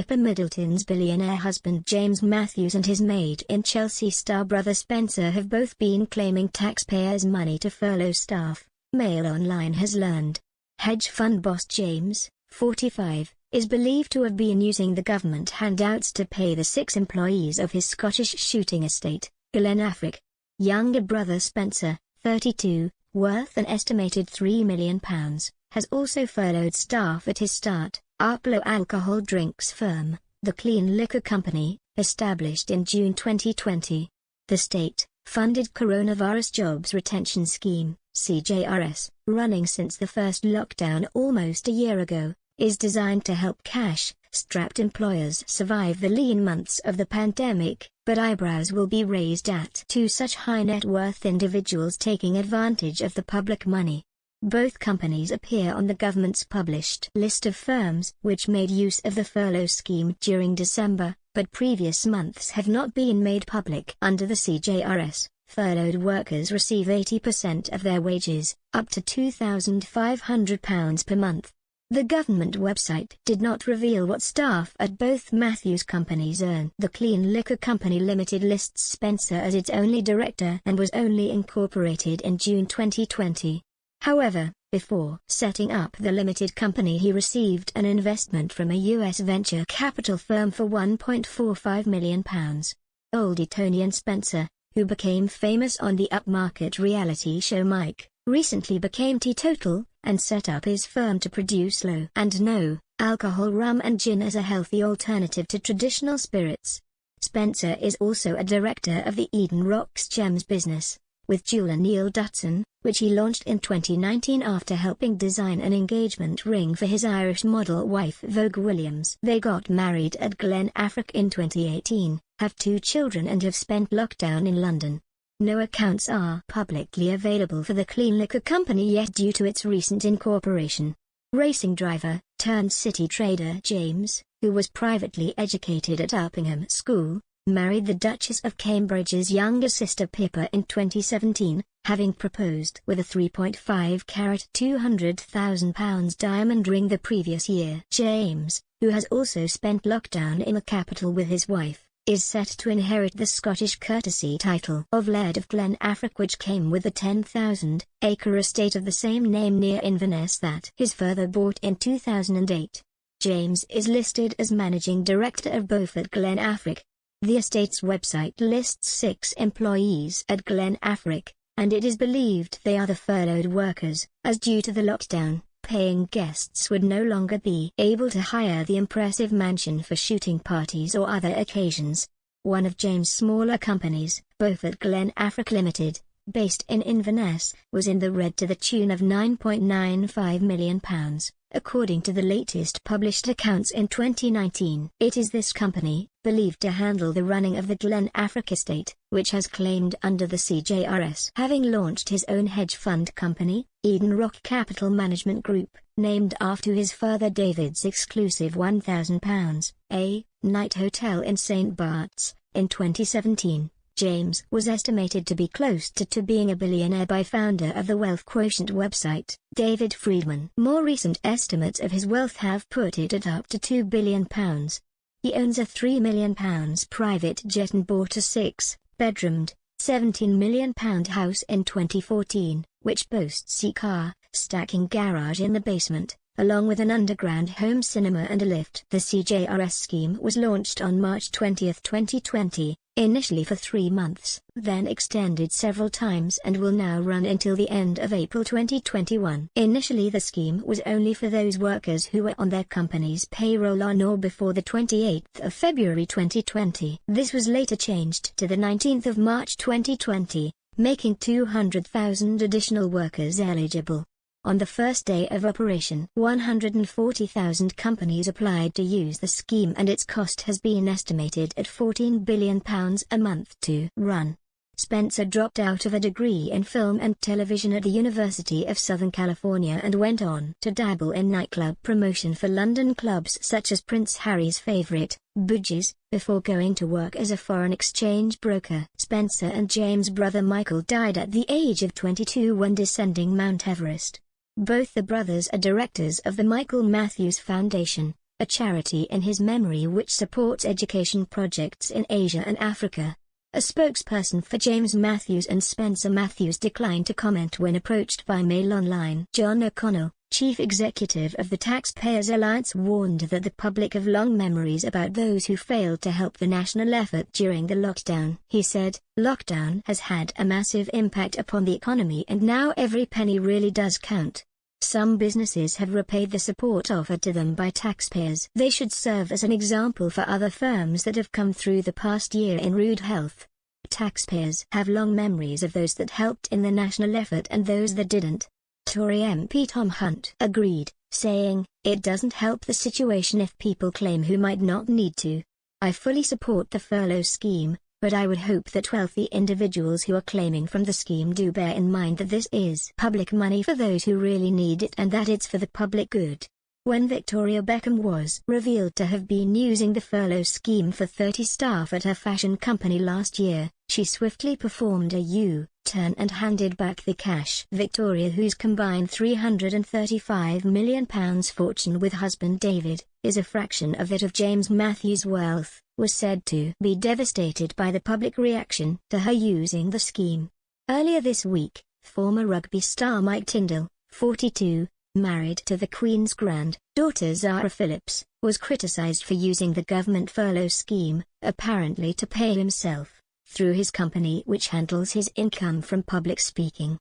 Pippa Middleton's billionaire husband James Matthews and his Made-in-Chelsea star brother Spencer have both been claiming taxpayers' money to furlough staff, Mail Online has learned. Hedge fund boss James, 45, is believed to have been using the government handouts to pay the 6 employees of his Scottish shooting estate, Glen Affric. Younger brother Spencer, 32, worth an estimated £3 million, has also furloughed staff at his start-up low alcohol drinks firm, the Clean Liquor Company, established in June 2020. The state-funded Coronavirus Jobs Retention Scheme, CJRS, running since the first lockdown almost a year ago, is designed to help cash-strapped employers survive the lean months of the pandemic, but eyebrows will be raised at 2 such high net worth individuals taking advantage of the public money. Both companies appear on the government's published list of firms which made use of the furlough scheme during December, but previous months have not been made public. Under the CJRS, furloughed workers receive 80% of their wages, up to £2,500 per month. The government website did not reveal what staff at both Matthews companies earn. The Clean Liquor Company Limited lists Spencer as its only director and was only incorporated in June 2020. However, before setting up the limited company he received an investment from a US venture capital firm for £1.45 million. Oldie Tony and Spencer, who became famous on the upmarket reality show Mike, recently became teetotal, and set up his firm to produce low and no alcohol rum and gin as a healthy alternative to traditional spirits. Spencer is also a director of the Eden Rocks Gems business, with jeweler Neil Dutson, which he launched in 2019 after helping design an engagement ring for his Irish model wife Vogue Williams. They got married at Glen Affric in 2018, have 2 children and have spent lockdown in London. No accounts are publicly available for the Clean Liquor Company yet due to its recent incorporation. Racing driver, turned city trader James, who was privately educated at Uppingham School, married the Duchess of Cambridge's younger sister Pippa in 2017, having proposed with a 3.5-carat £200,000 diamond ring the previous year. James, who has also spent lockdown in the capital with his wife, is set to inherit the Scottish courtesy title of Laird of Glen Affric, which came with the 10,000-acre estate of the same name near Inverness that his father bought in 2008. James is listed as managing director of both at Glen Affric. The estate's website lists 6 employees at Glen Affric, and it is believed they are the furloughed workers, as due to the lockdown, paying guests would no longer be able to hire the impressive mansion for shooting parties or other occasions. One of James' smaller companies, both at Glen Affric Limited, based in Inverness, was in the red to the tune of £9.95 million, according to the latest published accounts in 2019. It is this company, believed to handle the running of the Glen Affric estate, which has claimed under the CJRS, having launched his own hedge fund company, Eden Rock Capital Management Group, named after his father David's exclusive £1,000 a night hotel in St. Bart's, in 2017. James was estimated to be close to being a billionaire by founder of the Wealth Quotient website, David Friedman. More recent estimates of his wealth have put it at up to £2 billion. He owns a £3 million private jet and bought a 6-bedroomed, £17 million house in 2014, which boasts a car stacking garage in the basement, along with an underground home cinema and a lift. The CJRS scheme was launched on March 20, 2020, initially for 3 months, then extended several times and will now run until the end of April 2021. Initially the scheme was only for those workers who were on their company's payroll on or before the 28th of February 2020. This was later changed to the 19th of March 2020, making 200,000 additional workers eligible. On the first day of operation, 140,000 companies applied to use the scheme, and its cost has been estimated at £14 billion a month to run. Spencer dropped out of a degree in film and television at the University of Southern California and went on to dabble in nightclub promotion for London clubs such as Prince Harry's favourite, Budgies, before going to work as a foreign exchange broker. Spencer and James' brother Michael died at the age of 22 when descending Mount Everest. Both the brothers are directors of the Michael Matthews Foundation. a charity in his memory which supports education projects in Asia and Africa. A spokesperson for James Matthews and Spencer Matthews declined to comment when approached by Mail Online. John O'Connell, chief executive of the Taxpayers Alliance, warned that the public have long memories about those who failed to help the national effort during the lockdown. He said, "Lockdown has had a massive impact upon the economy and now every penny really does count. Some businesses have repaid the support offered to them by taxpayers. They should serve as an example for other firms that have come through the past year in rude health. Taxpayers have long memories of those that helped in the national effort and those that didn't." Tory MP Tom Hunt agreed, saying, "It doesn't help the situation if people claim who might not need to. I fully support the furlough scheme, but I would hope that wealthy individuals who are claiming from the scheme do bear in mind that this is public money for those who really need it and that it's for the public good." When Victoria Beckham was revealed to have been using the furlough scheme for 30 staff at her fashion company last year, she swiftly performed a U-turn and handed back the cash. Victoria, whose combined £335 million fortune with husband David is a fraction of that of James Matthews' wealth, was said to be devastated by the public reaction to her using the scheme. Earlier this week, former rugby star Mike Tindall, 42, married to the Queen's granddaughter Zara Phillips, was criticised for using the government furlough scheme, apparently to pay himself, through his company which handles his income from public speaking.